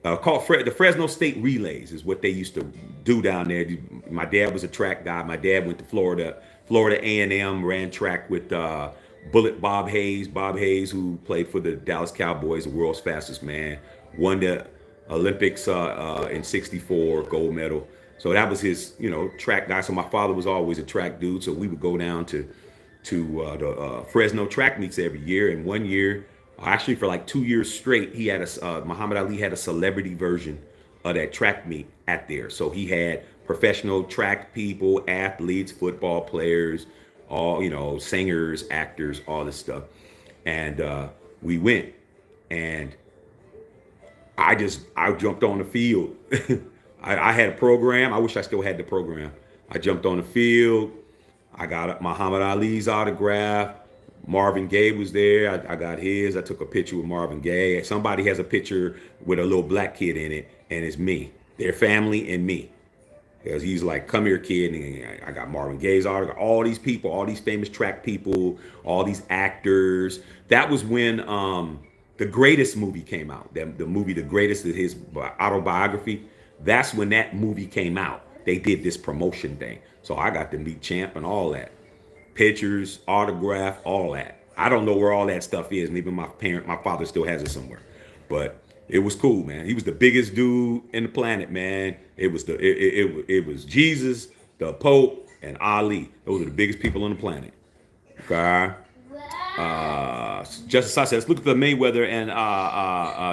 A: Called the Fresno State Relays is what they used to do down there. My dad was a track guy. My dad went to Florida Florida A&M, ran track with Bullet Bob Hayes. Bob Hayes, who played for the Dallas Cowboys, the world's fastest man, won the Olympics in '64, gold medal. So that was his, track guy. So my father was always a track dude. So we would go down to the Fresno track meets every year. And one year, actually for like 2 years straight, he had Muhammad Ali had a celebrity version of that track meet at there. So he had professional track people, athletes, football players, all, singers, actors, all this stuff. And we went, and I jumped on the field. I had a program. I wish I still had the program. I jumped on the field. I got Muhammad Ali's autograph. Marvin Gaye was there. I got his. I took a picture with Marvin Gaye. Somebody has a picture with a little black kid in it, and it's me, their family, and me. Because he's like, come here, kid. And I got Marvin Gaye's autograph. All these people, all these famous track people, all these actors. That was when The Greatest movie came out. The movie The Greatest is his autobiography. That's when that movie came out. They did this promotion thing. So I got to meet Champ and all that. Pictures, autograph, all that. I don't know where all that stuff is. And even my father still has it somewhere. But it was cool, man. He was the biggest dude in the planet, man. It was it was Jesus, the Pope, and Ali. Those are the biggest people on the planet. Okay. Justice I said, let's look at the Mayweather and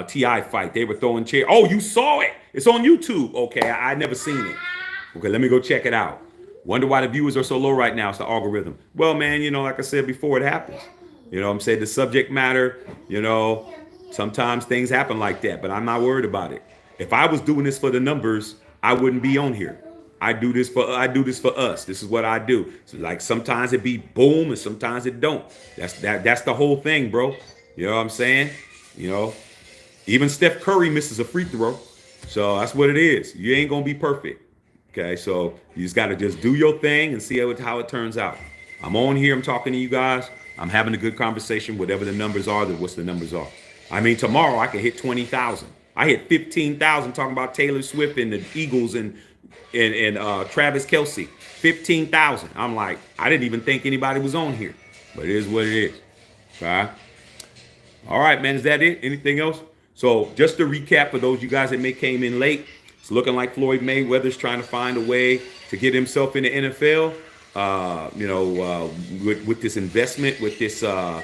A: T.I. fight. They were throwing chairs. Oh, you saw it. It's on YouTube. Okay, I never seen it. Okay, let me go check it out. Wonder why the viewers are so low right now. It's the algorithm. Well, man, like I said before, it happens. What I'm saying? The subject matter, sometimes things happen like that, but I'm not worried about it. If I was doing this for the numbers, I wouldn't be on here. I do this for us. This is what I do. So like sometimes it be boom and sometimes it don't. That's the whole thing, bro. You know what I'm saying? Even Steph Curry misses a free throw. So that's what it is. You ain't gonna be perfect. Okay, so you just gotta just do your thing and see how it turns out. I'm on here, I'm talking to you guys. I'm having a good conversation, whatever the numbers are, what's the numbers are. I mean, tomorrow I can hit 20,000. I hit 15,000 talking about Taylor Swift and the Eagles and Travis Kelce. 15,000. I'm like, I didn't even think anybody was on here, but it is what it is. Okay. All right, man. Is that it? Anything else? So just to recap for those of you guys that may came in late, it's looking like Floyd Mayweather's trying to find a way to get himself in the NFL. With this investment, with the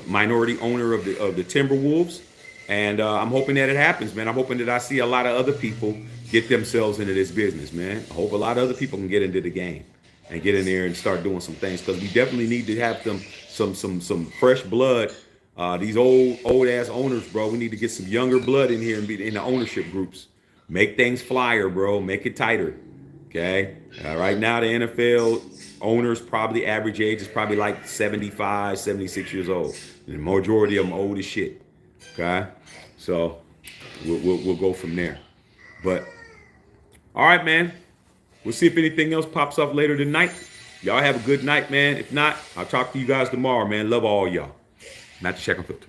A: minority owner of the Timberwolves, and I'm hoping that it happens, man. I'm hoping that I see a lot of other people get themselves into this business, man. I hope a lot of other people can get into the game and get in there and start doing some things, because we definitely need to have some fresh blood. These old ass owners, bro. We need to get some younger blood in here and be in the ownership groups. Make things flyer, bro. Make it tighter. Okay. Right now, the NFL owners probably average age is probably like 75, 76 years old. And the majority of them old as shit. Okay. So we'll go from there. But all right, man. We'll see if anything else pops up later tonight. Y'all have a good night, man. If not, I'll talk to you guys tomorrow, man. Love all y'all. Not to check on filter.